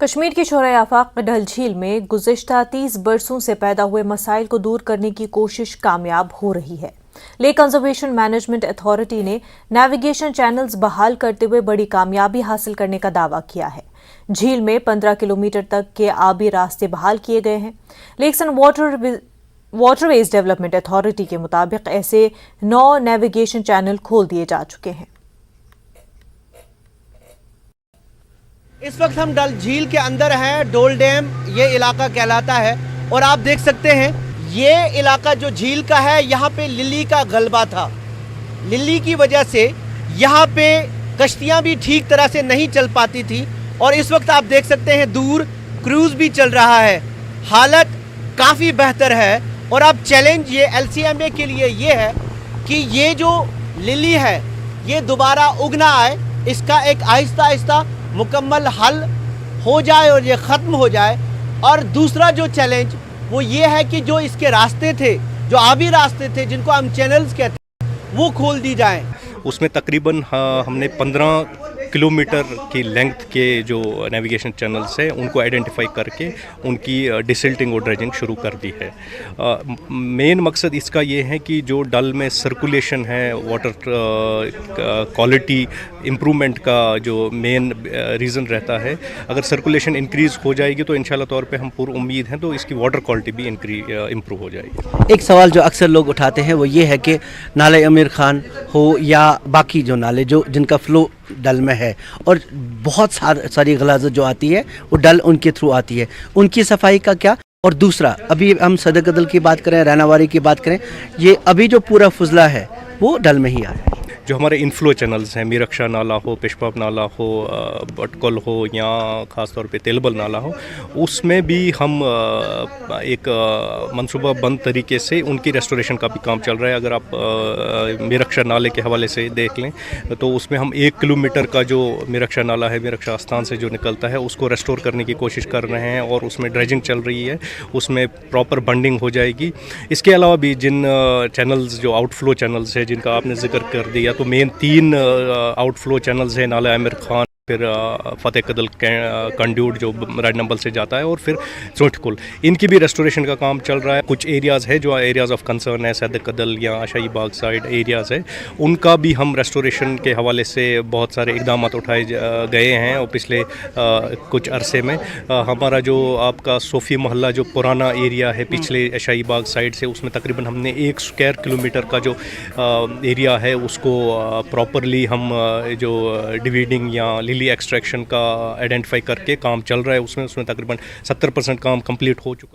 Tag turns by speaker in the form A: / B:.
A: کشمیر کی شورائے آفاق ڈل جھیل میں گزشتہ 30 برسوں سے پیدا ہوئے مسائل کو دور کرنے کی کوشش کامیاب ہو رہی ہے۔ لیک کنزرویشن مینجمنٹ اتھارٹی نے نیویگیشن چینلز بحال کرتے ہوئے بڑی کامیابی حاصل کرنے کا دعویٰ کیا ہے۔ جھیل میں 15 کلومیٹر تک کے آبی راستے بحال کیے گئے ہیں۔ Lakes and waterways development authority کے مطابق ایسے 9 نیویگیشن چینل کھول دیے جا چکے ہیں۔
B: اس وقت ہم ڈل جھیل کے اندر ہیں۔ ڈول ڈیم یہ علاقہ کہلاتا ہے اور آپ دیکھ سکتے ہیں یہ علاقہ جو جھیل کا ہے، یہاں پہ للی کا غلبہ تھا۔ للی کی وجہ سے یہاں پہ کشتیاں بھی ٹھیک طرح سے نہیں چل پاتی تھی اور اس وقت آپ دیکھ سکتے ہیں دور کروز بھی چل رہا ہے۔ حالت کافی بہتر ہے اور اب چیلنج یہ LCMA کے لیے یہ ہے کہ یہ جو للی ہے یہ دوبارہ اگنا آئے، اس کا ایک آہستہ آہستہ مکمل حل ہو جائے اور یہ ختم ہو جائے۔ اور دوسرا جو چیلنج وہ یہ ہے کہ جو اس کے راستے تھے، جو آبی راستے تھے جن کو ہم چینلز کہتے ہیں، وہ کھول دی جائیں۔
C: اس میں تقریباً ہم نے 15 کلومیٹر کی لینگتھ کے جو نیویگیشن چینلز ہیں ان کو آئیڈینٹیفائی کر کے ان کی ڈسلٹنگ اور ڈریجنگ شروع کر دی ہے۔ مین مقصد اس کا یہ ہے کہ جو ڈل میں سرکولیشن ہے، واٹر کوالٹی امپرومنٹ کا جو مین ریزن رہتا ہے، اگر سرکولیشن انکریز ہو جائے گی تو انشاءاللہ طور پہ ہم پر امید ہیں تو اس کی واٹر کوالٹی بھی امپروو ہو جائے گی۔
B: ایک سوال جو اکثر لوگ اٹھاتے ہیں وہ یہ ہے کہ نالے امیر خان ہو یا باقی جو نالے جن کا فلو ڈل میں ہے اور بہت ساری غلاظت جو آتی ہے وہ ڈل ان کے تھرو آتی ہے، ان کی صفائی کا کیا؟ اور دوسرا ابھی ہم صدر قدل کی بات کریں، ریناواری کی بات کریں، یہ ابھی جو پورا فضلہ ہے وہ ڈل میں ہی آ رہا ہے۔
C: جو ہمارے انفلو چینلز ہیں، میرکشا نالہ ہو، پشپاپ نالہ ہو، بٹکل ہو یا خاص طور پہ تیلبل نالہ ہو، اس میں بھی ہم ایک منصوبہ بند طریقے سے ان کی ریسٹوریشن کا بھی کام چل رہا ہے۔ اگر آپ میرکشا نالے کے حوالے سے دیکھ لیں تو اس میں ہم 1 کلومیٹر کا جو میرکشا نالہ ہے، میرکشا آستان سے جو نکلتا ہے، اس کو ریسٹور کرنے کی کوشش کر رہے ہیں اور اس میں ڈریجنگ چل رہی ہے، اس میں پراپر بنڈنگ ہو جائے گی۔ اس کے علاوہ بھی جن چینلز جو آؤٹ فلو چینلز ہیں جن کا آپ نے ذکر کر دیا، تو مین 3 آؤٹ فلو چینلز ہیں، نالہ امیر خان، پھر فتح قدل کنڈیوٹ جو راج نمبل سے جاتا ہے، اور پھر چونٹ کل، ان کی بھی ریسٹوریشن کا کام چل رہا ہے۔ کچھ ایریاز ہے جو ایریاز آف کنسرن ہے، سید قدل یا عشائی باغ سائڈ ایریاز ہے، ان کا بھی ہم ریسٹوریشن کے حوالے سے بہت سارے اقدامات اٹھائے گئے ہیں اور پچھلے کچھ عرصے میں ہمارا جو آپ کا صوفی محلہ جو پرانا ایریا ہے پچھلے عشائی باغ سائڈ سے، اس میں تقریباً ہم نے 1 اسکوائر کلومیٹر کا جو ایریا ہے اس کو پراپرلی ہم جو ڈیویڈنگ یا للی ایکسٹریکشن کا آئیڈینٹیفائی کر کے کام چل رہا ہے، اس میں تقریباً 70% کام کمپلیٹ ہو چکا ہے۔